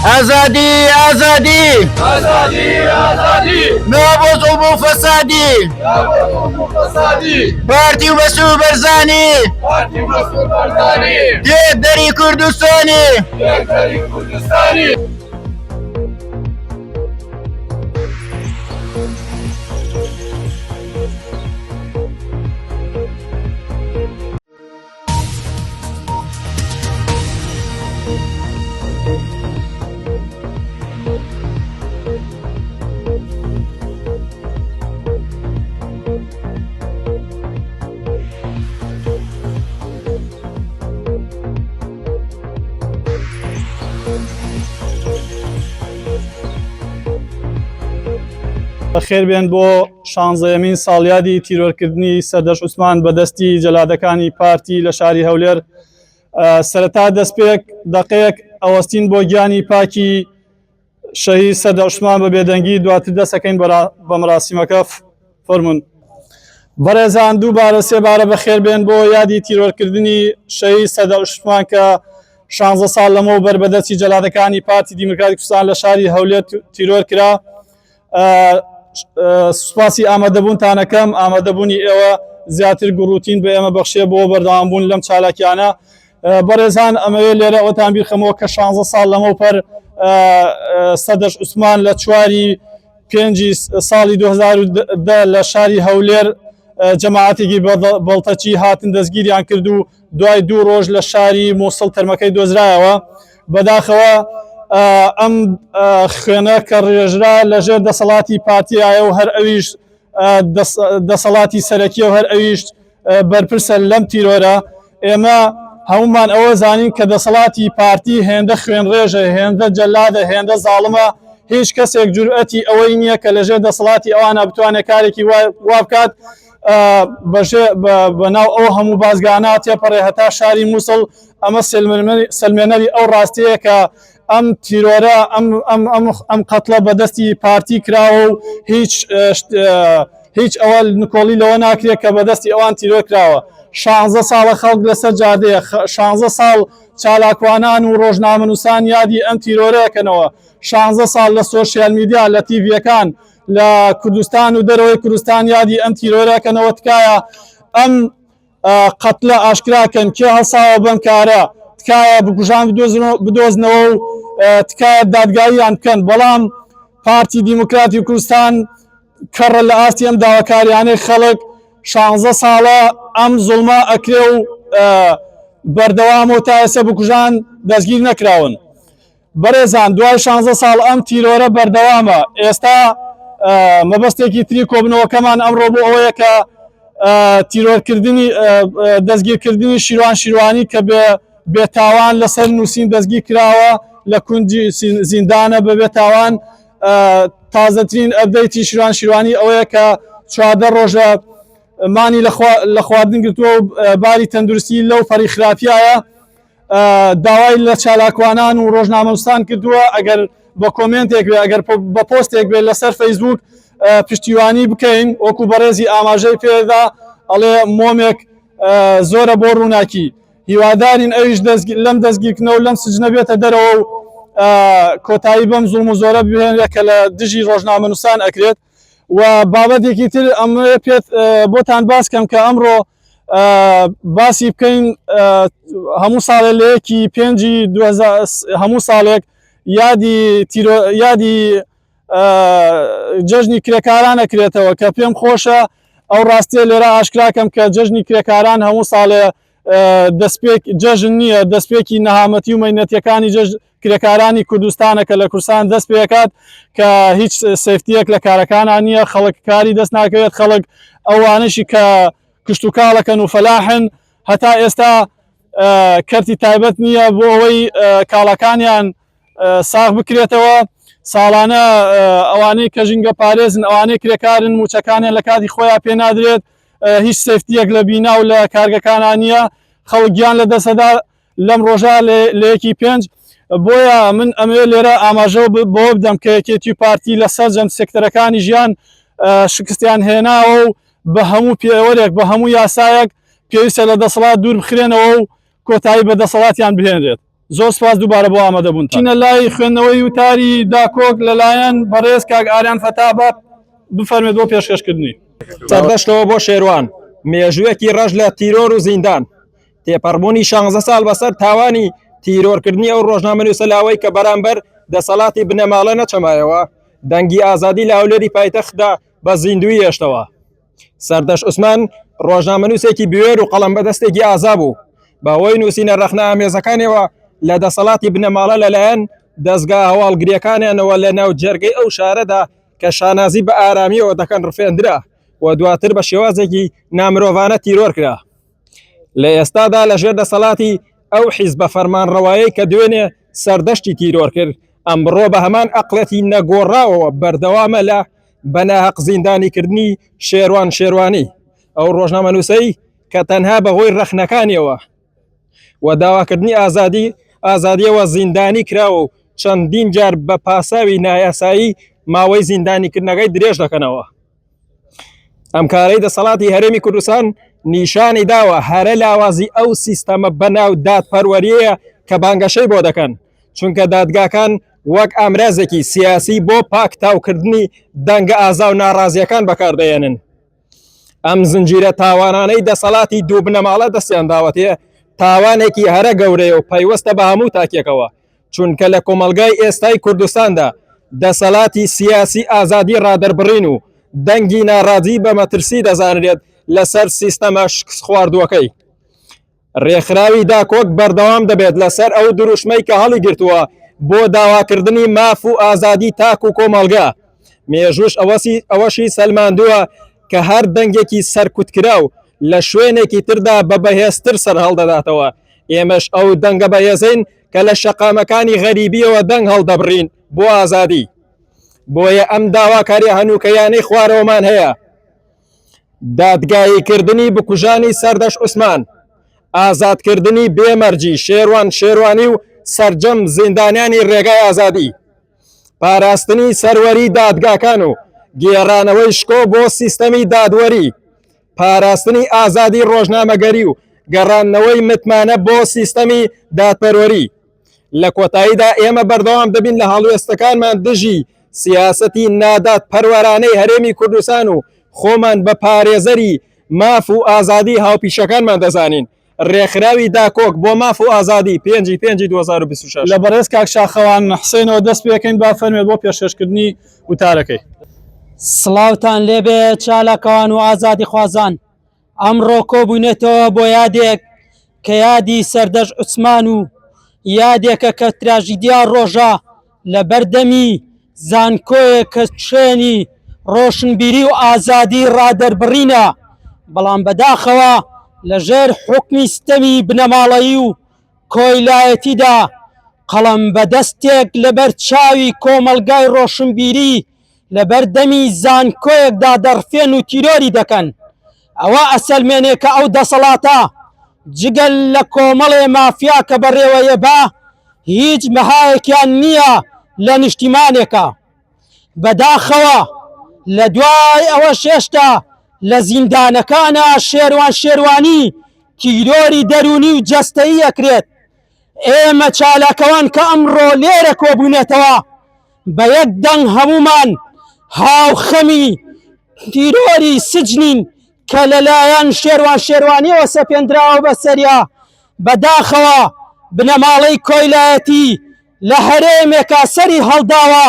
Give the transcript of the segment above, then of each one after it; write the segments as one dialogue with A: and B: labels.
A: ئازادی ئازادی
B: ئازادی ئازادی
A: نابۆ زوڵم و فەسادی پارتی و بەسوو بەرزانی
B: پارتی مەسئول بەرزانی
A: دێدەری کوردستانی
B: یەکدەری کوردستانی
C: بەخێر بێن بۆ 16مین ساڵیادی تیرۆرکردنی سەردەش عوسمان بەدەستی جەلادەکانی پارتی لە شاری هەولێر. سەرەتا دەستپێک دەقەیەک ئەوەستین بۆ گیانی پاکی شەهید سەردەش عوسمان بە بێدەنگی، دواتر دەسەکەین بە مەراسیمەکە فەرمون. بەڕێزان دووبارە سێبارە بەخێر بێن بۆ یادی تیرۆرکردنی شەهید سەردەش عوسمان کە 16 ساڵ لەمەوبەر بەدەستی جەلادەکانی پارتی دیموکراتی کوردستان لە شاری هەولێر تیرۆر کرا. سوپاسی ئامادەبوونتانەکەم، ئامادەبوونی ئێوە زیاتر گوڕوتین بە ئێمە بەخشێ بۆ بەردەوامبوون لەم چالاکیانە. بەڕێزان ئەمەوێت لێرە ئەوتان بیرخەمەوە کە 16 ساڵ لەمەوبەر سەردەش عوسمان لە 4 پێنجی ساڵی 2010 لە شاری هەولێر جەماعەتێکی بەڵتەچی هاتن دەستگیریان کرد و دوای 2 ڕۆژ لە شاری مووسڵ تەرمەکەی دۆزرایەوە. بەداخەوە ئەم خوێنە کە ڕێژرا لەژێر دەسەڵاتی پارتیایە و هەر ئەویش دەسەڵاتی سەرەکیە و هەر ئەویش بەرپرسە لەم تیرۆرە. ئێمە هەمومان ئەوە زانین کە دەسەڵاتی پارتی هێندە خوێن ڕێژە، هێندە جەلادە، هێندە زاڵمە. هیچ کەسێک جورئەتی ئەوەی نییە کە لەژێر دەسەڵاتی ئەوانە بتوانێت کارێکی وا بکات. بەناو ئەو هەموو بازگانە تێپەڕێ هەتا شاری مووسڵ. ئەمە سلمێنەری ئەو ڕاستەیە کە ئەم تیرۆرە ئەم قەتڵە بەدەستی پارتی کراوە و هیچ ئەوە نکۆڵی لەوە ناکرێت کە بەدەستی ئەوان تیرۆر کراوە. 16 ساڵە خەڵک لەسەر جادەیە، 16 ساڵ چالاکوانان و ڕۆژنامەنووسان یادی ئەم تیرۆرەکەنەوە. 16 ساڵ لە سۆشیال میدیا لە تیڤیەکان لە کوردستان و دەرەوەی کوردستان یادی ئەم تیرۆرەکەنەوە. تکایە ئەم قەتڵە ئاشکراکەن کێ هەڵساوە بەم کارە، تکایە بکوژان بدۆزنەوە و تکایە دادگاییان بکەن. بەڵام پارتی دیموکراتی کوردستان کەڕە لە ئاستی ئەم داواکاریانەی خەڵک 16 ساڵە ئەم زوڵمە ئەکرێ و بەردەوامەوە تا ئێستا بکوژان دەستگیر نەکراون. بەڕێزان دوای 16 ساڵ ئەم تیرۆرە بەردەوامە. ئێستا مەبەستێکی تری کۆبنەوەکەمان ئەمڕۆ بۆ ئەوەیە کە تیرۆرکردنی دەستگیرکردنی شیروان شیروانی کە بێتاوان لەسەر نووسین دەستگیر کراوە لە کونجی زیندانە بە بێتاوان. تازەترین ئەپدەیتی شیروان شیروانی ئەوەیە کە 14 ڕۆژە مانی لە خواردن گرتووە و باری تەندروستی لەو پەری خراپیایە. داوای لە چالاکوانان و ڕۆژنامەنووسان کردووە ئەگەر بە کۆمنتێک بێ، ئەگەر بە پۆستێک بێت لەسەر فەیسبوک پشتیوانی بکەین. وەکو بەڕێزی ئاماژەی پێدا ئەڵێ مۆمێک زۆرە بۆ ڕووناکی. هیوادارین ئەویش لەم دەستگیرکردنەوە لەم سجنە بێتە دەرەوە و کۆتایی بەم زوڵم و زۆرە بهێنرێت کە لە دژی ڕۆژنامەنووسان ئەکرێت. و بابەتێکی تر ئەمە پێت بۆتان باس کەم کە ئەمڕۆ باسی بکەین هەموو ساڵێ لە 1 پێنجی هەموو ساڵێک یادی جەژنی کرێکاران ئەکرێتەوە کە پێم خۆشە ئەو ڕاستیە لێرە ئاشکراکەم کە جەژنی کرێکاران هەموو ساڵێ دەستپێک جەژن نییە، دەستپێکی نەهامەتی و مەینەتیەکانی کرێکارانی کوردستانە کە لە کوردستان دەست پێکات کە هیچ سێفتیەک لە کارەکانان نییە. خەڵک کاری دەست ناکەوێت. خەڵک ئەوانشی کە کشت و کاڵەکەن و فەلاحن هەتا ئێستا کەرتی تایبەت نییە بۆ ئەوەی کاڵەکانیان ساغ بکرێتەوە. ساڵانە ئەوانەی کە ژینگە پارێزن، ئەوانەی کرێکارن موچەکانیان لە کاتی خۆیان پێ نادرێت. هیچ سێفتیەک لە بینا و لە کارگەکانان نییە. خەڵک گیان لە دەسەدا لەم ڕۆژە لە 1 پێنج. بۆیە من ئەمێ لێرە ئاماژە بۆ بدەم کە یەکێتی پارتی لە سەرجەم سێکتەرەکانی ژیان شکستیان هێناوە و بە هەموو پێوەرێک بە هەموو یاسایەک پێویستە لە دەسەڵات دوور بخرێنەوە و کۆتایی بە دەسەڵاتیان بهێنرێت. زۆر سپاس دووبارە بۆ ئامادەبوون چینە لای خوێندنەوەی وتاری داکۆک لەلایەن بەڕێز کاک ئاریان فەتابە بفەرمێت بۆ پێشکەشکردنی.
D: سەردەشتەوە بۆ شێروان مێژوویەکی ڕەش لە تیرۆر و زیندان تێپەڕبوونی 16 ساڵ بەسەر تاوانی تیرۆرکردنی ئەو ڕۆژنامەنووسە لاوەی کە بەرامبەر دەسەڵاتی بنەماڵە نەچەمایەوە دەنگی ئازادی لە هەولێری پایتەختدا بە زیندوی هێشتەوە. سەردەش عوسمان ڕۆژنامەنووسێکی بوێر و قەڵەم بەدەستێکی ئازا بوو بەهۆی نووسینە ڕەخنە ئامێزەکانەوە لە دەسەڵاتی بنەماڵە لەلایەن دەستگا هەواڵگریەکانیانەوە لە ناو جێرگەی ئەو شارەدا کە شانازی بە ئارامیەوە دەکەن ڕفێندرا و دواتر بە شێوازێکی نامرۆڤانە تیرۆر کرا. لە ئێستادا لەژێر دەسەڵاتی ئەو حیزبە فەرمانڕەوایی کە دوێنێ سەردەشتی تیرۆر کرد ئەمڕۆ بە هەمان ئەقڵەتی نەگۆڕاوەوە بەردەوامە لە بەناحەق زیندانیکردنی شێروان شێروانی ئەو ڕۆژنامەنووسەی کە تەنها بەهۆی ڕەخنەکانیەوە و داواکردنی ئازادیەوە زیندانی کراوە و چەندین جار بە پاساوی نایاسایی ماوەی زیندانیکردنەکەی درێژ دەکەنەوە. ئەم کارەی دەسەڵاتی هەرێمی کوردستان نیشانی داوە هەرە لاوازی ئەو سیستەمە بەناو دادپەروەریەیە کە بانگەشەی بۆ دەکەن چونکە دادگاکان وەک ئامرازێکی سیاسی بۆ پاکتاوکردنی دەنگە ئازا و ناڕازیەکان بەکاردەێنن. ئەم زنجیرە تاوانانەی دەسەڵاتی دوو بنەماڵە دەستیان داوەتێ تاوانێکی هەرە گەورەیە و پەیوەستە بە هەموو تاکێکەوە چونکە لە کۆمەلگای ئێستای کوردستاندا دەسەڵاتی سیاسی ئازادی ڕادەربڕین و دەنگی ناڕازی بە مەترسی دەزانرێت لەسەر سیستەمە شکست خواردووەکەی. ڕێکخراوی داکۆک بەردەوام دەبێت لەسەر ئەو دروشمەی کە هەڵی گرتووە بۆ داواکردنی ماف و ئازادی تاک و کۆمەلگا. مێژوش ئەوەشی سەلماندووە کە هەر دەنگێکی سەرکوتکراو لە شوێنێکی تردا بە بەهێزتر سەر هەڵدەداتەوە. ئێمەش ئەو دەنگە بەهێزین کە لە شەقامەکانی غەریبیەوە دەنگ هەڵدەبڕین بۆ ئازادی. بۆیە ئەم داواکاری هەنووکەیانەی خوارەوەمان هەیە. دادگاییکردنی بکوژانی سەردەش عوسمان، ئازادکردنی بێمەرجی شێروان شێروانی و سەرجەم زیندانیانی ڕێگای ئازادی، پاراستنی سەروەری دادگاکان و گێڕانەوەی شکۆ بۆ سیستەمی دادوەری، پاراستنی ئازادی ڕۆژنامەگەری و گەڕانەوەی متمانە بۆ سیستەمی دادپەروەری. لە کۆتاییدا ئێمە بەردەوام دەبین لە هەڵوێستەکانمان دژی سیاسەتی نادات پەروەرانەی هەرێمی کوردستان و خۆمان بە پارێزەری ماف و ئازادی هاوپیشەکانمان دەزانین. ڕێکخراوی داکۆک بۆ ماف و ئازادی 5/5/2026
C: لە بەڕێز کاک شاخەوان حسێنەوە دەست پێکەین با فەرمێت بۆ پێشکەشکردنی وتارەکەی.
E: سڵاوتان لێبێ چالاکەوان و ئازادی خوازان. ئەمڕۆ کۆبوونێتەوە بۆ یادێک کە یادی سەردەش عوسمان و یادێکە کە تراژیدیا ڕۆژە لە بەردەمی زانکۆیە کە شوێنی ڕۆشنبیری و ئازادی ڕادەربڕینە، بەڵام بەداخەوە لەژێر حوکمی ستەمی بنەماڵەیی و کۆیلایەتیدا قەڵەم بەدەستێک لەبەر چاوی کۆمەلگای ڕۆشنبیری لە بەردەمی زانکۆیەکدا دەڕفێن و تیرۆری دەکەن. ئەوە ئەسەلمێنێ کە ئەو دەسەڵاتە جگەل لە کۆمەڵێ مافیا کە بەڕێوەیە بە هیچ مەهایەکیان نییە لە نیشتیمانێکە. بەداخەوە لە دوای ئەوە شێشتا لە زیندانەکانە شێروان شێروانی تیرۆری دەرونی و جەستەیی ئەکرێت. ئێمە چالاکەوان کە ئەمڕۆ لێرە کۆبوونێتەوە بە یەک دەنگ هەمومان هاوخەمی تیرۆری سجنین کە لەلایەن شێروان شێروانیەوە سەپێنراوە بەسەریا. بەداخەوە بنەماڵەی کۆیلایەتی لە هەرێمێکە سەری هەڵداوە.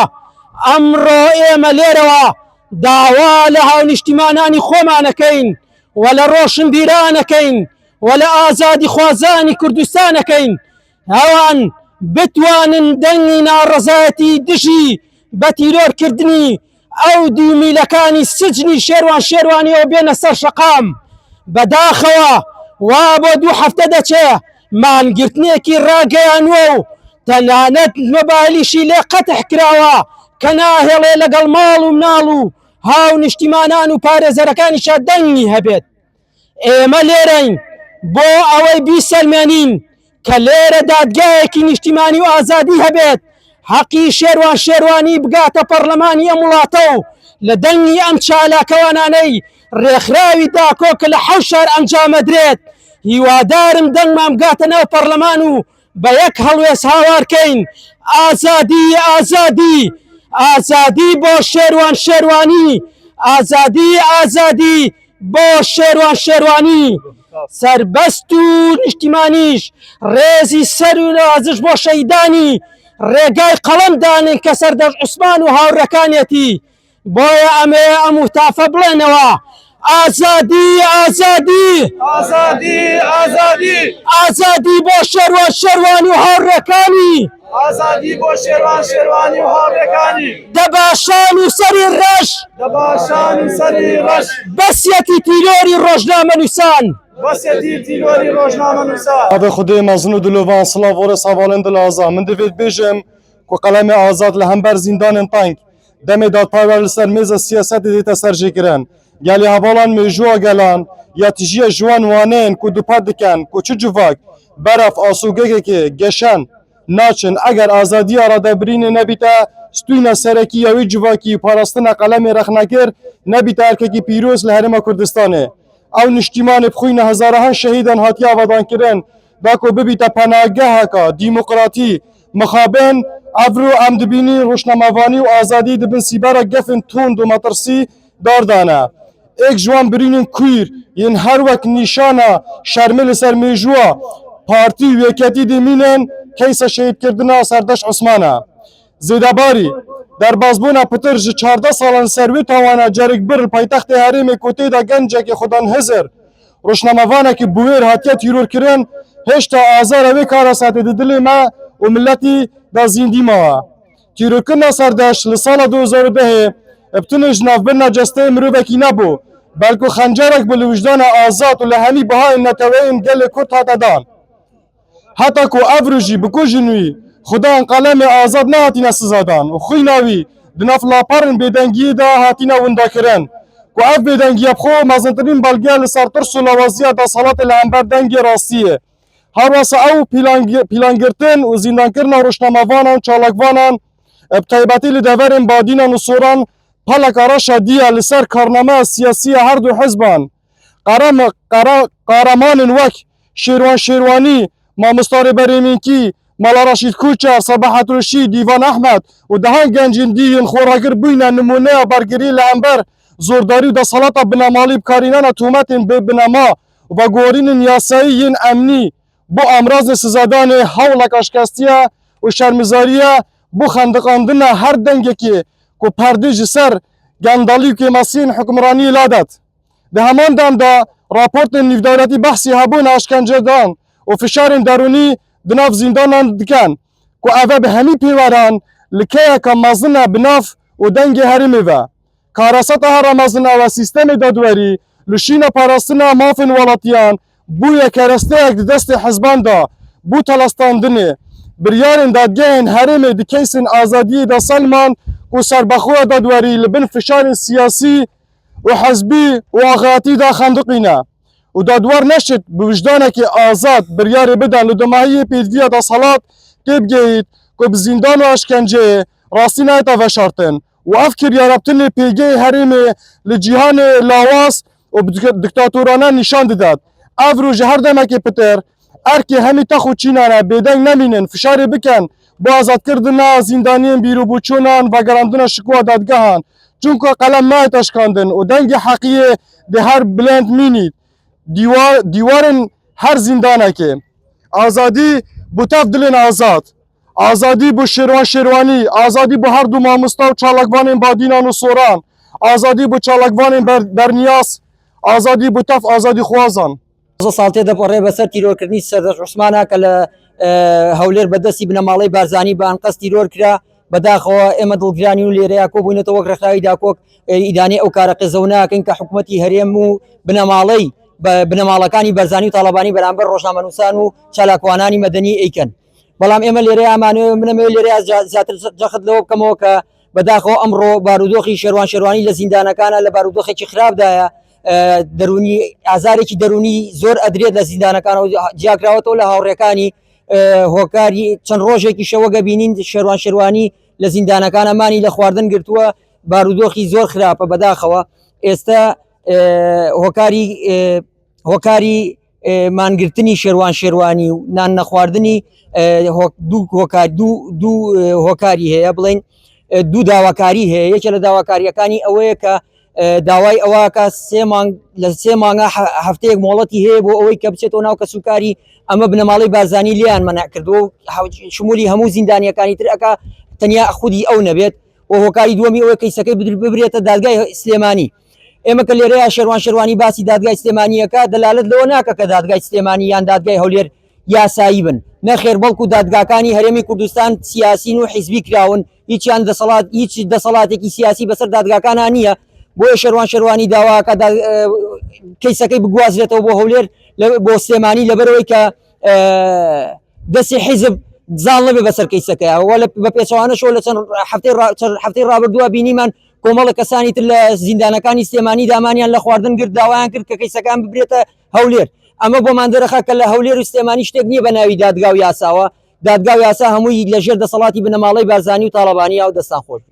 E: ئەمڕۆ ئێمە لێرەوە داوا لە هاونیشتیمانانی خۆمانەکەین و لە ڕۆشنبیرانەکەین و لە ئازادی خوازانی کوردستانەکەین ئەوان بتوانن دەنگی ناڕەزایەتی دژی بە تیرۆرکردنی ئەو دوومیلەکانی سجنی شێروان شێروانیەوە بێنە سەر شەقام. بەداخەوە وا بۆ 2 هەفتە دەچێ مانگرتنێکی ڕاگەیانوە و تەنانەت مۆبایلیشی لێ قەتح کراوە کە ناهێڵێ لەگەڵ ماڵ و مناڵ و هاو نیشتیمانان و پارێزەرەکانیشە دەنگی هەبێت. ئێمە لێرەین بۆ ئەوەی بیسەلمێنین کە لێرە دادگایەکی نیشتیمانی و ئازادی هەبێت، حەقی شێروان شێروانی بگاتە پەرلەمانی ئەم وڵاتە و لە دەنگی ئەم چالاکەوانانەی ڕێکخراوی داکۆ کە لە 7 شار ئەنجامەدرێت. هیوادارم دەنگمان بگاتە ناو پەرلەمان و بە یەک هەڵوێز هاوارکەین ئازادی ئازادی ئازادی بۆ شێروان شێروانی ئازادی ئازادی بۆ شێروان شێروانی سربەست و نیشتیمانیش ڕێزی سەر و نوازش بۆ شەیدانی ڕێگای قەڵەمدانن کە سەردەژ عوسمان و هاوڕەکانێتی بۆیە ئەمێ ئەم وتافە بڵێنەوە ئازادی ئازادی
B: آزادی آزادی
E: ئازادی بۆ شێروان شێروانی و هاوڕێکانی
B: آزادی بۆ شێروان شێروانی و هاوڕێکانی
E: دەباشان و سەری ڕەش
B: دەباشان و سەری ڕەش
E: بەسیەتی تیرۆری ڕۆژنامە نووسان
B: بەسێتی تیرۆری ڕۆژنامە نووسا
F: هذا خدای مزن و دلوان سلاف ور سوالن دل آزاد من دوید بیجم که قلم آزاد لهمبر زندان تانک دم داد پاور سر میز سیاست دیت سرجی کرن گلی حوالان میجوا گلان یا تیجی جوان وانین کو دو پد کن کو چه جواک برف آسوگه که گشن ناچن اگر آزادی را دبرین نبیتا ستوینا سرکی یاوی جواکی پاراستن قلم رخنکر نبیتا ارککی پیروز لهرم کردستانه او نشتیمان بخوین هزارها شهیدان هاتیا ودان کرن داکو ببیتا پناهگاه کا دیموکراتی مخابن افرو امدبینی روشناموانی و آزادی دبن سیبارا گفن توند و مطرسی داردانه ایک جوان برینن کویر ین هر وقت نشانه شرمل سر میجوا پارتی ویکتی دیمینن کیس شهید کردنا سردش عثمانه زیداباری در بازبونا پتر ج 14 سالان سروی توانا جرگ بر پایتخت حریم کوتی دا گنجه که خودان هزر روشناموانه که بویر هاتیه تیرور کرن هشتا آزار اوی کارا ساته دلی ما و ملتی دا زیندی ما تیرور کرنا سردش لسال 2010 ابتنج ناف برنا جسته مروبکی نبو بلکو خنجرک بلوجدان آزاد و لهمی بهای نتوین گل کرد هاتا دان حتی کو افروجی بکو جنوی خدا ان قلم آزاد نه هاتینا سزادان و خوی ناوی دناف لاپرن بیدنگی دا هاتینا وندا کرن کو اف بیدنگی بخو مزنترین بلگیل سر ترس و لوازیا دا صلات لهمبر دنگی راستیه هر واسه او پیلانگرتن و زندان کرنا روشناموانان چالاکوانان بتایباتی لدورن بادینان و سوران پلک آراشا دیا لسر کارنامه سیاسی هر دو حزبان قارمان وک شیروان شیروانی مامستار بریمینکی مالا رشید کوچر صباحت رشید دیوان احمد و دهان گنجین دیین خوراگر بوین نمونه برگری لعنبر زورداری و دسالات بنامالی بکارینان تومتین به بناما و گورین یاسایی امنی بو امراض سزادان حولک اشکستیه و شرمزاریه بو خندقاندن هر دنگی که پرده جسر گندالی که مسین حکمرانی لادت ده همان دم دا راپورت نیفدارتی بحثی هبون اشکنجه دان و فشار درونی دناف زندانان دکن که اوه به همی پیوران لکه که مزنه بناف و دنگ هرمی و کاراسات هر مزنه و سیستم دادوری لشین پاراستنا مافن ولاتیان بوی کرسته اک دست حزبان دا بو تلستاندنه بریارن دادگهن هرمی دکیسن آزادی دا سلمان و سربخوه دادوری لبن فشار سیاسی و حزبی و آغاتی دا خندقینه و دادوار نشد بوجدانه که آزاد بریار بدن لدماهی پیدویه دا صلات که بگید که بزندان و اشکنجه راستی نایتا وشارتن و افکر یاربتن پیگه حریم لجیهان لاواس و دکتاتورانه نشان داد افرو جهر دمه که پتر ارکی همی تخو چینانه بیدنگ نمینن فشار بکن با آزاد کردن زندانیان بیرو بوچونان و گراندن شکوه دادگاهان چونکه قلم نایت اشکاندن و دنگ حقیه ده هر بلند مینید دیوارن هر زندانه که آزادی بو تف دلین آزاد آزادی بو شیروان شیروانی آزادی بو هر دو مامستا و چالکوان بادینان و سوران آزادی بو چالکوان برنیاس آزادی بو تف آزادی خوازان
E: ساڵتێ دەپەڕێ بەسەر تیرۆرکردنی سەردەژ عوسمانە کە لە هەولێر بەدەستی بنەماڵەی بارزانی بە ئەنقەس تیرۆر کرا بەداخەوە ئێمە دڵگرانی و لێرەیە کۆ بووینەتەوە وەک ڕێکخراوی داکۆک ئیدانی ئەو کارە قێزەوناکەین کە حکوومەتی هەرێم و بنەماڵەی بنەماڵەکانی بەرزانی و تاڵەبانی بەرامبەر ڕۆژنامەنووسان و چالاکوانانی مەدەنی ئەیکەن بەڵام ئێمە لێرەیە ئامانەوە منەمەوێت لێرەیە زیاتر جەخت لەوە بکەمەوە کە بەداخەوە ئەمڕۆ بارودۆخی شێروان شێروانی لە زیندانەکانە لە بارودۆخێکی خراپدایە دەرونی ئازارێکی دەرونی زۆر ئەدرێت لە زیندانەکانەوە جیاکراوەتەوە لە هاوڕێکانی هۆکاری چەند ڕۆژێکی شەوەگە بینین شێروان شێروانی لە زیندانەکانەمانی لە خواردن گرتووە بارودۆخی زۆر خراپە بەداخەوە ئێستا هۆکاری
G: مانگرتنی شێروان شێروانی و نان نەخواردنی دوو هۆکاری هەیە بڵێن دوو داواکاری هەیە یەکێ لە داواکاریەکانی ئەوەیە کە داوای ئەوەکە لە سێ مانگە هەفتەیەک مۆڵەتی هەیە بۆ ئەوەی کە بچێتەوە ناو کەسوکاری ئەمە بنەماڵی بارزانی لیان مەنع کردو شمولی هەموو زیندانیەکانی تر ئەکا تەنیا خودی ئەو نەبێت و هۆکاری دووەمی ئەوەی کەیسەکەی ببرێتە دادگای سلێمانی ئێمە کە لێرەیە شێروان شێروانی باسی دادگای سلێمانیەکە دەلالت لەوە ناکە کە دادگای سلێمانی یان دادگای هەولێر یاسایی بن نەخێر بەڵکو دادگاکانی هەرێمی کوردستان سیاسین و حیزبی کراون هیچ دەسەڵاتێکی سیاسی بەسەر دادگاکانان نییە بۆیە شێروان شێروانی داواکە کەیسەکەی بگوازرێتەوە بۆ هەولێر بۆ سلێمانی لەبەرەوەی کە دەستی حیزب زان لەبێ بەسەر کەیسەکەیەوە بە پێچەوانەشەوە لە چەند هەفتەی ڕابردووە بینیمان کۆمەڵە کەسانی تر لە زیندانەکانی سلێمانی دامانیان لە خواردن گرت داوایان کرد کە کەیسەکان ببرێتە هەولێر ئەمە بۆمان دەرەخا کە لە هەولێر و سلێمانی شتێک نییە بە ناوی دادگا و یاساوە دادگا و یاسا هەمووی لەژێر دەسەڵاتی بنەماڵەی بارزانی و تاڵەبانیا و دەستان خۆش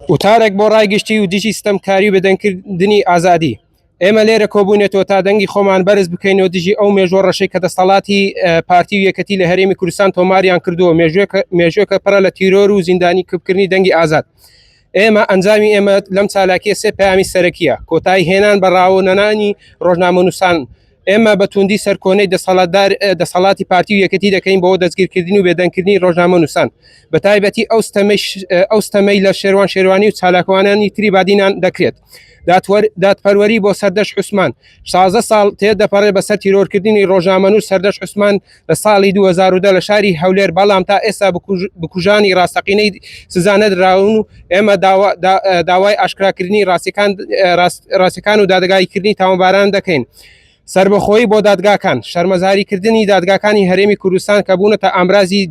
D: وتارێک بۆ ڕایگەشتی و دیژی ستەمکاری و بەدەنکردنی ئازادی ئێمە لێرە کۆبوونێتەوە تا دەنگی خۆمان بەرز بکەینەوە دژی ئەو مێژوە ڕەشەی کە دەسەڵاتی پارتی و یەکەتی لە هەرێمی کوردستان تۆماریان کردووە مێژوەکە پڕە لە تیرۆر و زیندانی کردنی دەنگی ئازاد ئێمە ئەنجامی ئێمە لەم چالاکیە سێ پەیامی سەرەکیە کۆتایی هێنان بە ڕاوەنانی ڕۆژنامەنووسان ئێمە بە توندی سەرکۆنەی دەسەڵاتی پارتی و یەکەتی دەکەین بۆ دەستگیرکردنی و بێدەنگکردنی ڕۆژنامەنووسان بە تایبەتی ئەو ستەمەی لە شێروان شێروانی و چالاکوانانی تری بادینان دەکرێت دادپەروەری بۆ سەردەش عوسمان 16 ساڵ تێدەپەڕێ بەسەر تیرۆرکردنی ڕۆژنامەنووس سەردەش عوسمان لە ساڵی 2010 لە شاری هەولێر بەڵام تا ئێستا بکوژانی ڕاستەقینەی سزانە دراون و ئێمە داوای ئاشکراکردنی ڕاستیەکان و دادگایکردنی تاوانباران دەکەین سربەخۆیی بۆ دادگاکان شەرمەزاریکردنی دادگاکانی هەرێمی کوردستان کە بوونەتە ئامرازی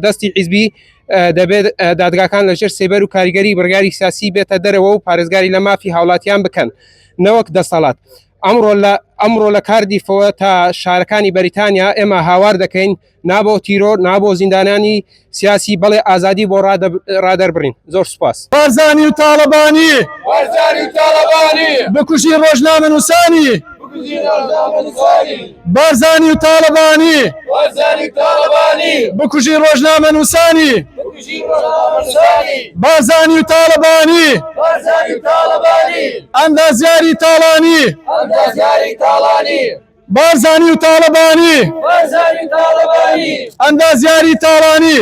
D: دەستی حیزبی دەبێت دادگاکان لەژێر سێبەر و کاریگەری بڕیاری سیاسی بێتە دەرەوە و پارێزگاری لە مافی هاوڵاتیان بکەن نەوەک دەسەڵات ئەمڕۆ لە کاردیفەوە تا شارەکانی بەریتانیا ئێمە هاوار دەکەین نابۆ تیرۆر نابۆ زیندانانی سیاسی بەڵێ ئازادی بۆ ڕادەربڕین زۆر سوپاس
F: بارزانی و تاڵەبانی بکوژی ڕۆژنامەنووسانی بارزانی و تاڵەبانی بکوژی ڕۆژنامەنووسانی بارزانی و تاڵەبانی ئەندازیاری تاڵانی بارزانی و تاڵەبانی ئەندازیاری تاڵانی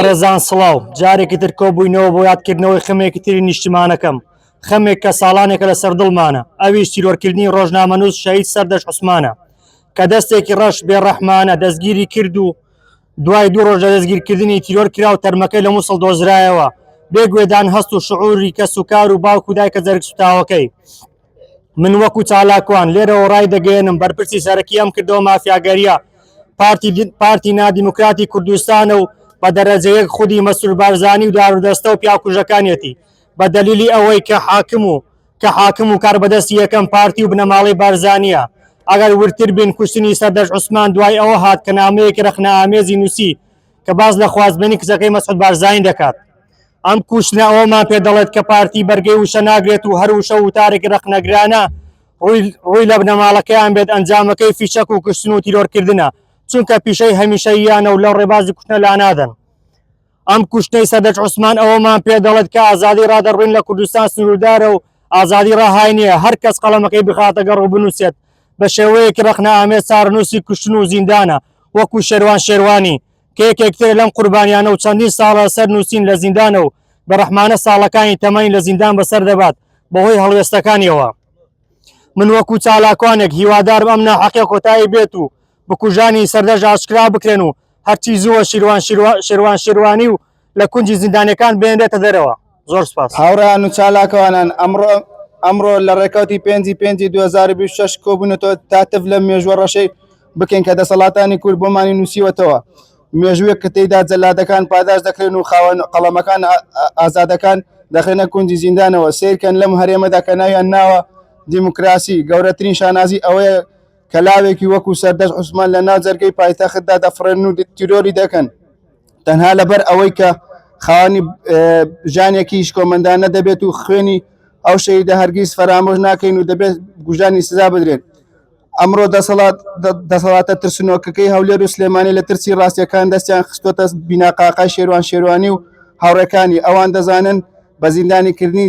H: ڕێزان سڵاو جارێکی تر کۆبووینەوە بۆ یادکردنەوەی خەمێکی تری نیشتیمانەکەم خەمێک کە ساڵانێکە لە سەر دڵمانە ئەویش تیرۆرکردنی ڕۆژنامەنووس شەهید سەردەش عوسمانە کە دەستێکی ڕەش بێڕەحمانە دەستگیری کرد و دوای دوو ڕۆژ لە دەستگیرکردنی تیرۆر کرا و تەرمەکەی لە مووسڵ دۆزرایەوە بێگوێدان هەست و شعوری کەس و کار و باوک و دایکە جەرگ سوتاوەکەی من وەکو چالاکوان لێرەوە ڕای دەگەێنم بەرپرسی سەرەکی ئەم کردەوە مافیاگەریە پارتی نادیموکراتی کوردستانە و بە دەرەجەیەک خودی مەسول بارزانی و دارودەستە و پیاکوژەکانێتی بە دەلیلی ئەوەی کە حاکم و کاربەدەستی یەکەم پارتی و بنەماڵی بارزانیە ئەگەر ورتر بین کوشتنی سەردەش عوسمان دوای ئەوە هات کە نامەیەکی ڕەخنە ئامێزی نووسی کە باز لە خوازبێنی کچەکەی مەسعود بارزانی دەکات ئەم کوشتنە ئەوەمان پێ دەڵێت کە پارتی بەرگەی وشە ناگرێت و هەر وشە وتارێکی ڕەخنەگرانە ڕووی لە بنەماڵەکەیان بێت ئەنجامەکەی فیشەک و کوشتن و تیرۆرکردنە چونکە پیشەی هەمیشەییانە و لەو ڕێبازی کوشتنە لانادەن ئەم کوشتەی سەردەش عوسمان ئەوەمان پێ دەڵێت کە ئازادی ڕادەڕوین لە کوردستان سنووردارە و ئازادی ڕاهای نییە هەر کەس قەڵەمەکەی بخاتە گەڕ و بنووسێت بە شێوەیەکی ڕەخنە ئامێز چارەنووسی کوشتن و زیندانە وەکو شێروان شێروانی کە یەکێکتر لەم قوربانیانە و چەندین ساڵە سەر نووسین لە زیندانە و بە ڕەحمانە ساڵەکانی تەمەنی لە زیندان بەسەر دەبات بەهۆی هەڵوێستەکانیەوە من وەکو چالاکوانێک هیوادارم ئەم ناحەقیە کۆتایی بێت و بکوژانی سەردەش ئاشکرا بکرێن و هەرچی زووە شێروان شێروانی و لە کونجی زیندانەکان بێنرێتە دەرەوە زۆر سپاس
I: هاوڕێیان و چالاکەوانان ئەمڕۆ لە ڕێکەوتی 5/5/2026 کۆبوونەوە تاتف لە مێژوە ڕەشەی بکەین کە دەسەڵاتانی کورد بۆمانی نووسیوەتەوە مێژوویەک کە تێیدا جەلادەکان پاداش دەکرێن و خاوەن قەڵەمەکان ئازادەکان دەخێنە کونجی زیندانەوە سیرکەن لەم هەرێمەدا کە ناویان ناوە دیموکراسی گەورەترین شانازی ئەوەیە کە لاوێکی وەکو سەردەش عوسمان لە ناو جەرگەی پایتەختدا دەفڕێن و تیرۆری دەکەن تەنها لەبەر ئەوەی کە خاوەنی ژانێکیش کۆمەندانە دەبێت و خوێنی ئەو شەیدە هەرگیز فەرامۆژ ناکەین و دەبێت گوژانی سزا بدرێن ئەمڕۆ دەسەڵاتە ترسنۆکەکەی هەولێر و سلێمانی لە ترسی ڕاستیەکان دەستیان خستۆتە بیناقاقای شێروانی و هاوڕێکانی ئەوان دەزانن بە زیندانیکردنی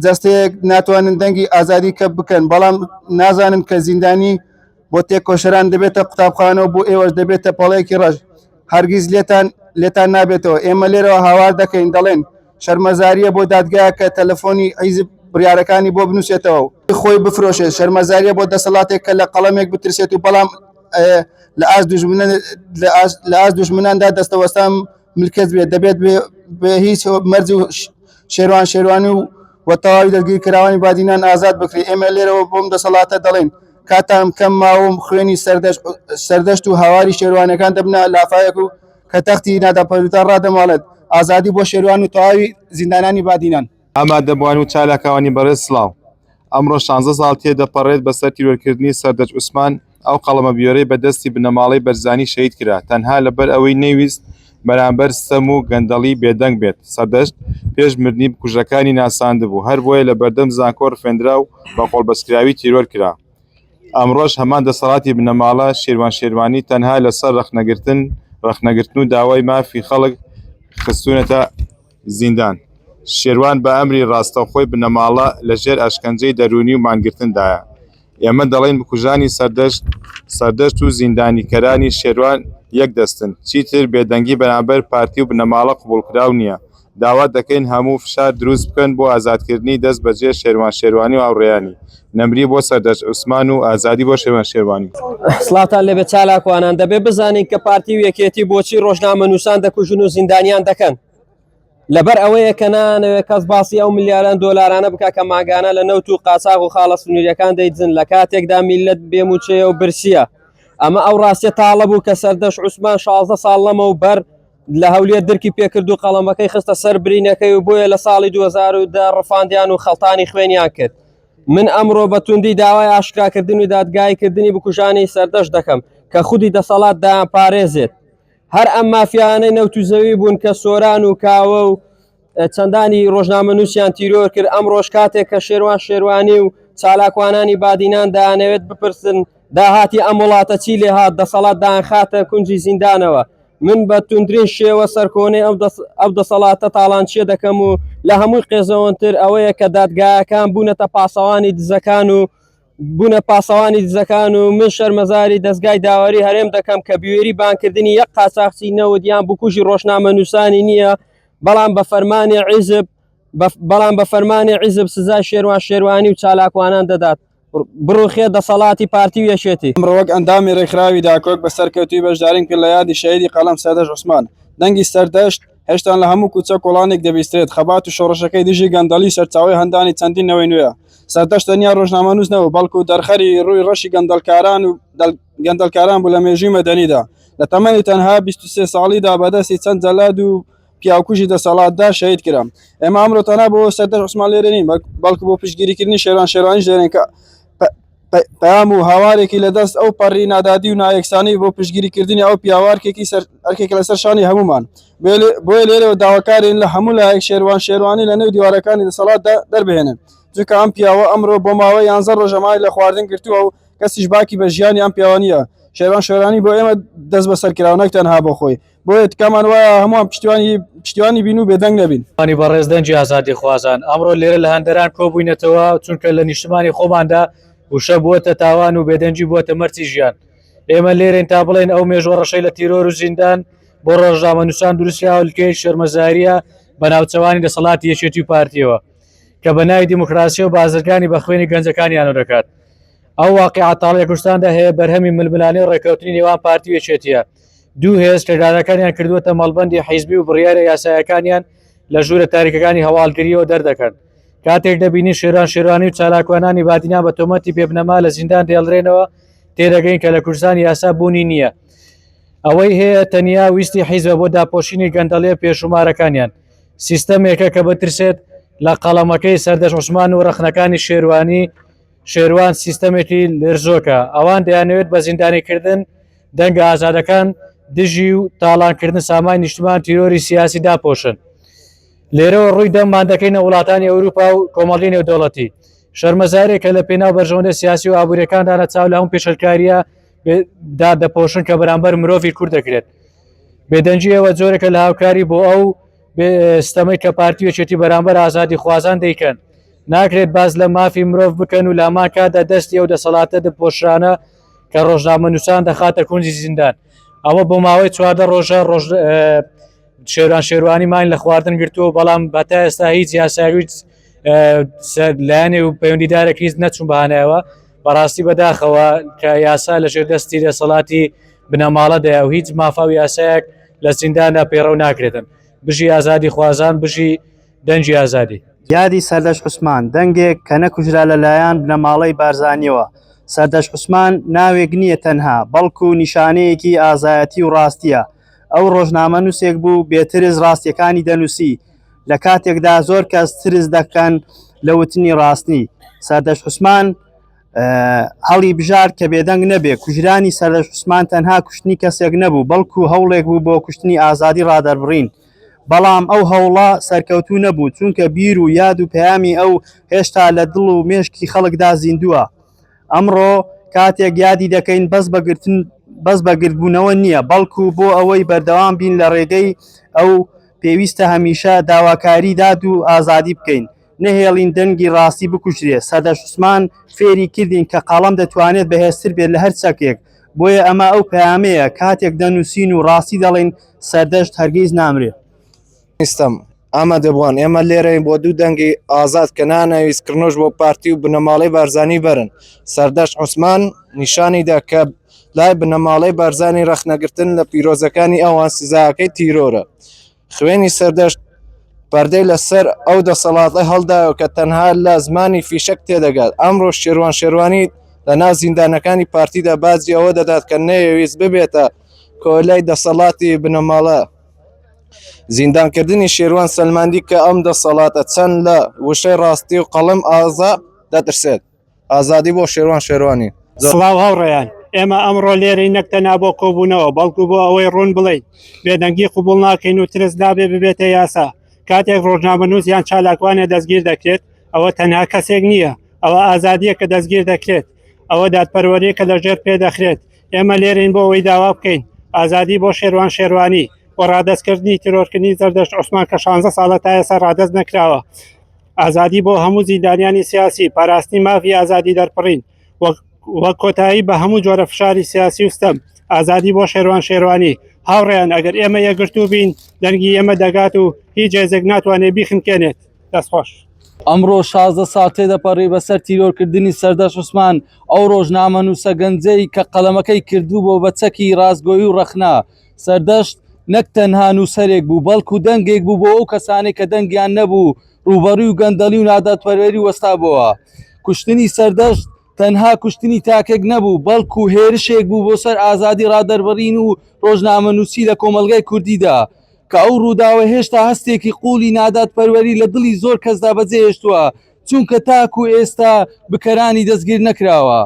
I: جەستەیەک ناتوانن دەنگی ئازادی کە بکەن بەڵام نازانن کە زیندانی بۆ تێکۆشەران دەبێتە قوتابخانەوە بۆ ئێوەش دەبێتە پەڵەیەکی ڕەش هەرگیز لێتان نابێتەوە ئێمە لێرەوە هاوار دەکەین دەڵێن شەرمەزاریە بۆ دادگایە کە تەلەفۆنی حیزب بڕیارەکانی بۆ بنووسێتەوە خۆی بفرۆشێت شەرمەزاریە بۆ دەسەڵاتێک کە لە قەڵەمێک بترسێت و بەڵام لە ئاز دوژمناندا دەستەوەستان ملکەت بێت دەبێت بێ هیچ مەرج و شێروانی و تەواوی دەرگیرکراوانی بادینان ئازاد بکرێت ئێمە لێرەوە بۆم دەسەڵاتە دەڵێن کاتان کەم ماوە خوێنی سەردەشت و هاواری شێروانەکان دەبنە لافایەک و کە تەختی ناداپەروتان ڕادەماڵێت ئازادی بۆ شێروان و تەواوی زیندانانی بادینان
J: ئەما دەبووان و چالاکەوانی بەڕێز سڵاو ئەمڕۆ 16 ساڵ تێدەپەڕێت بەسەر تیرۆرکردنی سەردەج عوسمان ئەو قەڵەمە بیۆرەی بەدەستی بنەماڵەی بەرزانی شەهید کرا تەنها لەبەر ئەوەی نەیویست بەرامبەر ستەم و گەندەڵی بێدەنگ بێت سەردەشت پێش مردنی کوژەکانی ناساند بوو هەر بۆیە لە بەردەم زانکۆ ڕفێنرا و بە قۆڵبەستکراوی تیرۆر کرا ئەمڕۆژ هەمان دەسەڵاتی بنەماڵە شێروانی تەنها لەسەر ڕەخنەگرتن و داوای مافی خەڵک خستوونەتە زیندان شێروان بە ئەمری ڕاستەوخۆی بنەماڵە لەژێر ئەشکەنجەی دەرونی و مانگرتندایە ئێمە دەڵێن بکوژانی سەردەشت و زیندانیکەرانی شێروان یەک دەستن چیتر بێدەنگی بەرامبەر پارتی و بنەماڵە قبولکراو نییە داوا دەکەین هەموو فشار دروست بکەن بۆ ئازادکردنی دەست بەجێ شێروانی و هاوڕێیانی نەمری بۆ سەردەج عوسمان و ئازادی بۆ شێروانی
E: سڵاتان لەبێت چالاکوانان دەبێت بزانین کە پارتی و یەکێتی بۆچی ڕۆژنامە نووسان دەکوژن و زیندانیان دەکەن لەبەر ئەوەیە کە نانەوێت کەس باسی ئەو ملیاران دۆلارانە بکە کە ماگانە لە نەوت و قاچاق و خاڵە سنووریەکان دەیدزن لە کاتێکدا میلەت بێموچەیە و برسیە ئەمە ئەو ڕاستیە تاڵە بوو کە سەردەش عوسمان 16 ساڵ لەمە و بەر لە هەولێر دەرکی پێکرد و قەڵەمەکەی خستە سەر برینەکەی و بۆیە لە ساڵی 2010 ڕفاندیان و خەڵتانی خوێنیان کرد من ئەمڕۆ بە توندی داوای ئاشکراکردن و دادگایکردنی بکوژانی سەردەش دەکەم کە خودی دەسەڵات دایان پارێزێت هەر ئەم مافیانەی نەوتوزەوی بوون کە سۆران و کاوە و چەندانی ڕۆژنامە نووسیان تیرۆر کرد ئەم ڕۆژ کاتێک کە شێروانی و چالاکوانانی بادینان دایانەوێت بپرسن داهاتی ئەم وڵاتە چی لێ هات دەسەڵات دایان خاتە کونجی زیندانەوە من بە توندرین شێوە سەرکۆنەی ئەو دەسەڵاتە تاڵانچیە دەکەم و لە هەمووی قێزەوەتر ئەوەیە کە دادگایەکان بوونەتە پاسەوانی دزەکان و من شەرمەزاری دەستگای داوەری هەرێم دەکەم کە بوێری بانکردنی یەک قاچاقچی نەوەدیان بکوژی ڕۆژنامە نووسانی نییە بەڵام بە فەرمانی عیزب سزای شێروانی و چالاکوانان دەدات بڕوخێ دەسەڵاتی پارتی و یەشێتی
F: ئەمڕۆ وەک ئەندامی ڕێکخراوی داکۆک بە سەرکەوتوی بەشدارین کرد لە یادی شەهیدی قەڵەم سەردەش عوسمان دەنگی سەردەشت هێشتا لە هەموو کوچە کۆڵانێک دەبیسترێت خەبات و شۆڕشەکەی دژی گەندەڵی سەرچاوی هەندانی چەندینەوەی نوێە سەردەشت تەنیا ڕۆژنامە نووسنەوە بەڵکو و دەرخەری ڕووی ڕەشی گەندەڵکاران بوو لە مێژووی مەدەنیدا لە تەمەنی تەنها 23 ساڵیدا بەدەستی چەند جەلاد و پیاوکوژی دەسەڵاتدا شەهید کرام ئێمە ئەمڕۆ تەنها بۆ سەردەش عوسمان لێرە نین بەڵکو بۆ پشتگیریکردنی شێروانیش دێنین کە پەیام و هاوارێکی لەدەست ئەو پەڕی نادادی و نایەکسانی بۆ پشتگیریکردنی ئەو پیاوارکێکی ئەرکێک لەسەر شانی هەمومان بۆیە لێرەوە داواکارین لە هەموو لایەک شێروانی لە نێو دیوارەکانی دەسەڵات دەربهێنن چونکە ئەم پیاوە ئەمڕۆ بۆ ماوەی 11 ڕۆژەمای لە خواردن گرتووە و کەسیش باکی بە ژیانی ئەم پیاوانیە شێروانی بۆ ئێمە دەست بەسەرکراونەک تەنها بۆ خۆی بۆیە تکامان وایە هەمووان پشتیوانی بین و بێدەنگ نەبین
H: وانی بەڕێز دەنجی ئازادی خوازان ئەمڕۆ لێرە لە هەندەران کۆبووینەتەوە چونکە لە نیشتمانی خۆماندا وشە بووەتە تاوان و بێدەنجی بووەتە مەرجی ژیان ئێمە لێرەین تا بڵێن ئەو مێژوە ڕەشەی لە تیرۆر و زیندان بۆ ڕۆژنامە نووسان دروستیا هەولکەی شەرمەزاریە بە ناوچەوانی دەسەڵاتی یەکێتی و پارتیەوە کە بە ناوی دیموکراسی و بازرگانی بە خوێنی گەنجەکانیان دەکات ئەو واقعە تاڵی کوردستاندا هەیە بەرهەمی ململانەی و ڕێکەوتنی نێوان پارتی و یەکێتیە دوو هێز کردارەکانیان کردووەتە مەڵبەندی حیزبی و بڕیارە یاسایەکانیان لە ژوورە تاریکەکانی هەواڵگریەوە دەردەکەن کاتێک دەبینی شێروانی و چالاکوانانی بادینان بە تۆمەتی پێبنەما لە زیندان دێڵدرێنەوە تێدەگەین کە لە کوردستان یاسا بوونی نییە ئەوەی هەیە تەنیا ویستی حیزبە بۆ داپۆشینی گەندەڵێ پێشومارەکانیان سیستەمێکە کە بترسێت لە قەڵەمەکەی سەردەش عوسمان و ڕەخنەکانی شێروان سیستەمێکی لرزۆکە ئەوان دەیانەوێت بە زیندانیکردن دەنگە ئازادەکان دژی و تاڵانکردن سامای نیشتمان تیرۆری سیاسی داپۆشن لێرەوە ڕووی دەممان دەکەینە وڵاتانی ئەوروپا و کۆمەڵی نێودەوڵەتی
C: شەرمەزارێکە لە پێناو بەرژەوەندە سیاسی و ئابوووریەکاندانە چاو لە هەموو پێشەرکاریە دادەپۆشن کە بەرامبەر مرۆڤی کورد دەکرێت. بێدەنجی ئەوە جۆرێکە لە هاوکاری بۆ ئەو ستەمەی کە پارتی وەچێتی بەرامبەر ئازادی خوازان دەیکەن. ناکرێت باز لە مافی مرۆڤ بکەن و لامان کادا دەستی ئەو دەسەڵاتە دپۆشرانە کە ڕۆژنامە نووسان دەخاتە کونجی زیندان. ئەوە بۆ ماوەی 14 ڕۆژە شێروان شێروانیمان لە خواردن گرتووە، بەڵام بەتا ئێستا هیچ یاساوی لایەنێ و پەیوەندیدارە کریز نەچوون بەهانایەوە بەڕاستی بەداخەوە کە یاسا لە ژێر دەستی دەسەڵاتی بنەماڵەدایە و هیچ مافاوی یاسایەک لە زینداندا پێڕەو ناکرێتن. بژی ئازادی خوازان، بژی دەنجی ئازادی.
K: یادی سەردەش عوسمان دەنگێک کە نەکوژرا لەلایەن بنەماڵەی بارزانیەوە. سەردەش عوسمان ناوێک نییە تەنها، بەڵکو نیشانەیەکی ئازایەتی و ڕاستیە. ئەو ڕۆژنامە نووسێک بوو بێترز ڕاستیەکانی دەنووسی، لە کاتێکدا زۆر کەس ترس دەکەن لە وتنی ڕاستنی. سەردەش عوسمان هەڵی بژار کە بێدەنگ نەبێ. کوژرانی سەردەش عوسمان تەنها کوشتنی کەسێک نەبوو، بەڵکو هەوڵێک بوو بۆ کوشتنی ئازادی ڕادەربڕین. بەڵام ئەو هەوڵە سەرکەوتوو نەبوو، چونکە بیر و یاد و پەیامی ئەو هێشتا لە دڵ و مێشکی خەڵکدا زیندووە. ئەمڕۆ کاتێک یادی دەکەین بەس بەگرتبوونەوە نییە، بەڵکو بۆ ئەوەی بەردەوام بین لە ڕێگەی ئەو پێویستە هەمیشە داواکاری داد و ئازادی بکەین، نەهێڵین دەنگی ڕاستی بکوژرێ. سەردەش عوسمان فێری کردین کە قەڵەم دەتوانێت بەهێزتر بێت لە هەر چەکێک. بۆیە ئەمە ئەو پەیامەیە کاتێک دەنووسین و ڕاستی دەڵێن سەردەشت هەرگیز نامرێ.
L: ئێستم ئەمە دەبووان ئێمە لێرەین بۆ دوو دەنگی ئازاد کە نانەویستکردنەوەش بۆ پارتی و بنەماڵەی بارزانی بەرن. سەردەش عوسمان نیشانیدا کە لای بنەماڵەی بارزانی ڕەخنەگرتن لە پیرۆزەکانی ئەوان سزاکەی تیرۆرە. خوێنی سەردەشت پەردەی لەسەر ئەو دەسەڵاتە هەڵدایەوە کە تەنها لە زمانی فیشک تێدەگات. ئەمڕۆ شێروان شێروانی لە ناو زیندانەکانی پارتیدا بازی ئەوە دەدات کە نەیەویست ببێتە کۆلای دەسەڵاتی بنەماڵە. زیندانکردنی شێروان سەلماندی کە ئەم دەسەڵاتە چەند لە وشەی ڕاستی و قەڵم ئازا دەترسێت. ئازادی بۆ شێروان شێروانی.
M: سڵاو هاوڕێیان، ئێمە ئەمڕۆ لێرەی نەکتەنا بۆ کۆبوونەوە، بەڵکو بۆ ئەوەی ڕوون بڵین بێدەنگی قوبوڵ ناکەین و ترس نابێ ببێتە یاسا. کاتێک ڕۆژنامەنووس یان چالاکوانێ دەستگیر دەکرێت، ئەوە تەنها کەسێک نییە، ئەوە ئازادیە کە دەستگیر دەکرێت، ئەوە دادپەروەریە کە لەژێر پێدەخرێت. ئێمە لێرەین بۆ ئەوەی داوا بکەین ئازادی بۆ شێروان شێروانی و ڕادەستکردنی تیرۆرکردنی سەردەشت عوسمان کە 16 ساڵە تا ئێستا ڕادەست نەکراوە. ئازادی بۆ هەموو زیندانیانی سیاسی، پاراستنی مافی ئازادی دەرپڕین وەک کۆتایی بە هەموو جۆرە فشاری سیاسی وستەم. ئازادی بۆ شێروان شێروانی. هاوڕێیان ئەگەر ئێمە یەکگرتوو بین دەنگی ئێمە دەگات و هیچ هێزێک ناتوانێت بیخنکێنێت. دەستخۆش.
E: ئەمڕۆ 16 ساڵ تێدەپەڕی بەسەر تیرۆرکردنی سەردەشت عوسمان، ئەو ڕۆژنامە نووسە گەنجەی کە قەڵەمەکەی کردوو بۆ بە چەکی ڕاستگۆیی و ڕەخنا. سەردەشت نەک تەنها نووسەرێک بوو، بەڵکو دەنگێک بوو بۆ ئەو کەسانێک کە دەنگیان نەبوو ڕوبەڕووی و گەندەڵی و ناداتپەروەری وەستا بووە. کوشتنی سەردەشت تەنها کوشتنی تاکێک نەبوو، بەڵکو هێرشێک بوو بۆ سەر ئازادی ڕادەربڕین و ڕۆژنامە نووسی لە کۆمەلگای کوردیدا کە ئەو ڕووداوە هێشتا هەستێکی قوڵی ناداتپەروەری لە دڵی زۆر کەسدا بەجێهێشتووە، چونکە تاکو ئێستا بکەرانی دەستگیر نەکراوە.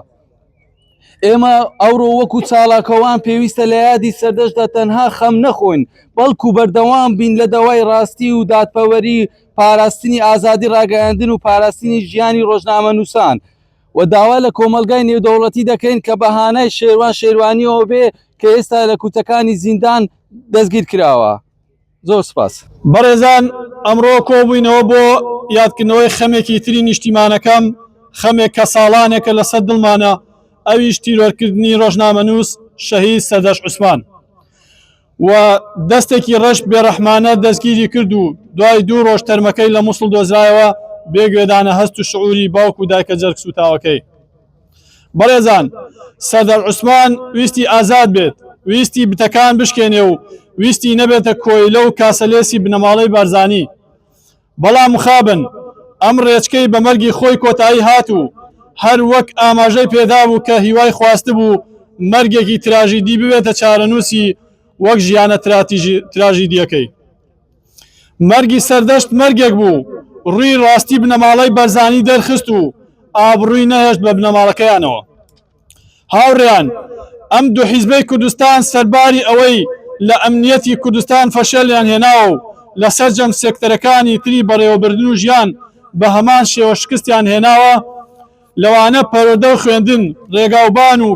E: ئێمە ئەوڕۆ وەکو چالاکەوان پێویستە لە یادی سەردەشتدا تەنها خەم نەخۆین، بەڵکو بەردەوام بین لە دەوای ڕاستی و دادپەوەری، پاراستنی ئازادی ڕاگەیاندن و پاراستنی ژیانی ڕۆژنامە نووسان. و داوا لە کۆمەلگای نێودەوڵەتی دەکەین کە بەهانای شێروان شێروانیەوە بێ کە ئێستا لە کوتەکانی زیندان دەستگیر کراوە. زۆر سپاس.
C: بەڕێزان، ئەمڕۆ کۆبووینەوە بۆ یادکردنەوەی خەمێکی تری نیشتیمانەکەم، خەمێک کە ساڵانێکە لەسەر دڵمانە، ئەویش تیرۆرکردنی ڕۆژنامەنووس شەهید سەردەشت عوسمان. و دەستێکی ڕەش بێڕەحمانە دەستگیری کرد و دوای 2 ڕۆژ تەرمەکەی لە مووسڵ دۆزرایەوە بێگوێدانە هەست و شعوری باوک و دایکە جەرگ سوتاوەکەی. بەڕێزان، سەردەشت عوسمان ویستی ئازاد بێت، ویستی بتەکان بشکێنێ و ویستی نەبێتە کۆیلە و کاسەلێسی بنەماڵەی بارزانی. بەڵام مخابن ئەم ڕێچکەی بە مەرگی خۆی کۆتایی هات و هەر وەک ئاماژەی پێدا بوو کە هیوای خواسته بوو مەرگێکی تراژیدی ببێتە چارەنووسی وەک ژیانە تراژیدیەکەی. مەرگی سەردەشت مەرگێک بوو، ڕووی ڕاستی بنەماڵەی بەرزانی دەرخست و ئابڕووی نەهێشت بە بنەماڵەکەیانەوە. هاوڕێیان، ئەم دوو حیزبەی کوردستان سەرباری ئەوەی لە ئەمنیەتی کوردستان فەشەلیان هێناوە و لەسەر جەم سێکتەرەکانی تری بەڕێوەبردن و ژیان بە هەمان شێوە شکستیان هێناوە، لەوانە پەروەردە و خوێندن ڕێگاوبان و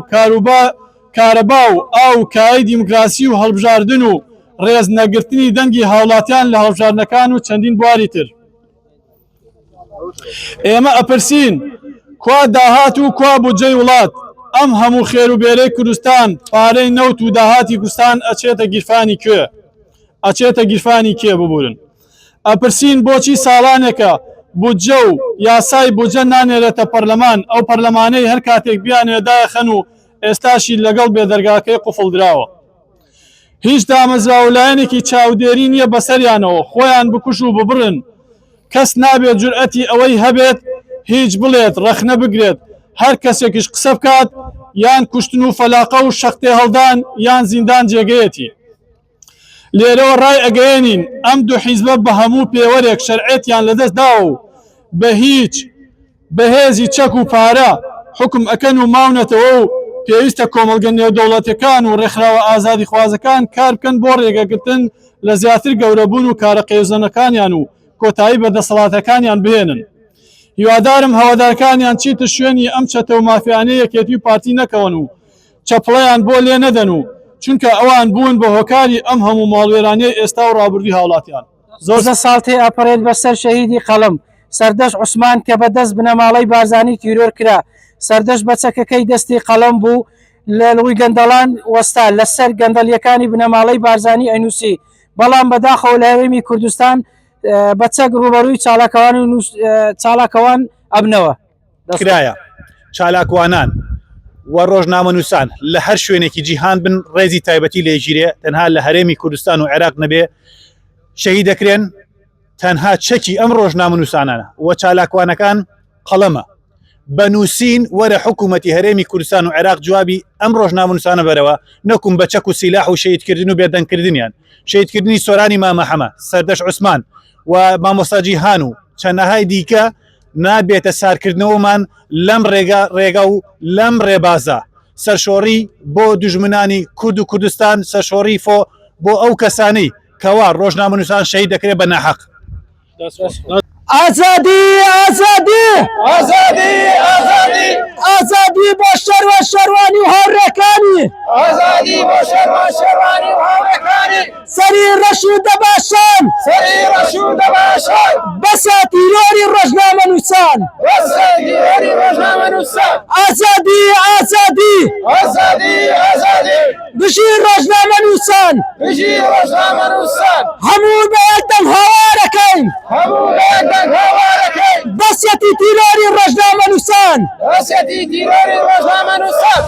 C: کارەبا و ئاو کای دیموکراسی و هەڵبژاردن و ڕێز نەگرتنی دەنگی هاوڵاتیان لە هەڵبژاردنەکان و چەندین بواری تر. ئێمە ئەپرسین کوا داهات و کوا بودجەی وڵات ئەم هەموو خێروبێرەی کوردستان پارەی نەوت و داهاتی کوردستان ئەچێتە گیرفانی کوێ ئەچێتە گیرفانی کێ ببورن. ئەپرسین بۆچی ساڵانێکە بودجە و یاسای بودجە نانێرێتە پەرلەمان ئەو پەرلەمانەی هەر کاتێک بیانێدایە خەن و ئێستاشی لەگەڵ بێدەرگاکەی قوفڵ درراوە. هیچ دامەزراولایەنێکی چاودێری نییە بەسەریانەوە خۆیان بکوش و ببڕن کەس نابێت جورئەتی ئەوەی هەبێت هیچ بڵێت ڕەخنە بگرێت هەر کەسێکیش قسە بکات یان کوشتن و فەلاقە و شەختێ هەڵدان یان زیندان جێگەیەتی. لێرەوە ڕای ئەگەێنین ئەم دوو حیزبە بە هەموو پێوەرێک شەرعێتیان لەدەست داوە و بە هیچ بەهێزی چەک و پارە حکم ئەکەن و ماونەتەوە و پێویستە کۆمەڵگە نێودەوڵەتەکان و ڕێکخراوە ئازادی خوازەکان کار بکەن بۆ ڕێگەگرتن لە زیاتر گەورەبوون و کارە قێزانەکانیان و کۆتایی بەدەسەڵاتەکانیان بهێنن. هیوادارم هەوادارکانیان چیتە شوێنی ئەم چەتە و مافیانەی یەکێتی و پارتی نەکەون و چەپڵەیان بۆ لێ نەدەن و چونکە ئەوان بوون بە هۆکاری ئەم هەموو ماڵوێرانەی ئێستا و ڕابردووی هاوڵاتیان.
E: زۆرزە ساڵ تێ ئەپەرێت بەسەر شەهیدی قەڵم سەردەش عوسمان کە بەدەست بنەماڵەی بارزانی تیرۆر کرا سەردەش بە چەکەکەی دەستی قەڵم بوو لە لەوەی گەندەڵان وەستا لەسەر گەندەڵیەکانی بنەماڵەی بارزانی ئەنووسی بەڵام بەداخەوە لە هەرێمی کوردستان بە چەک ڕوبەڕووی چالاکەوان ئەبنەوە
N: کرایە چالاکوانان و ڕۆژنامە نووسان لە هەر شوێنێکی جیهان بن ڕێزی تایبەتی لێژیرێ تەنها لە هەرێمی کوردستان و عێراق نەبێ شەهید دەکرێن تەنها چەکی ئەم ڕۆژنامە نووسانانە و چالاکوانەکان قەڵەمە بە نووسین وەرە حکوومەتی هەرێمی کوردستان و عێراق جوابی ئەم ڕۆژنامە نووسانە بەرەوە نەکوم بە چەک و سیلاح و شەهیدکردن و بێدەنگکردنیان شەهیدکردنی سۆرانی مامە حەمە سەردەش عوسمان و مامۆستا جیهان و چەندەهای دیکە نابێتە سارکردنەوەمان لەم ڕێگا و لەم ڕێبازە سەرشۆڕی بۆ دوژمنانی کورد و کوردستان سەرشۆڕی بۆ ئەو کەسانەی کەوا ڕۆژنامە نووسان شەهید دەکرێت بە ناحەق.
E: ئازادی ئازادی ئازادی ئازادی ئازادی بۆ شەروە شەروانی و هاوڕێکانی ئازادی بۆ شەروە شەروانی و هاوڕێکانی سەری ڕەشید دەباشان سەری ڕەشید دەباشان بەسە تیرۆری ڕۆژنامە نووسان بەسە تیرۆری ڕۆژنامە نووسان ئازادی ئازادی ئازادی ئازادی بژی ڕۆژنامە نووسان بژی ڕۆژنامە نووسان هەموو بەیەکدەم هاوارەکەین هەموو بەیەکدەم هاوارەکەین بەسەتی تیرۆری ڕۆژنامە نووسان بەسەتی تیرۆری ڕۆژنامە نووسان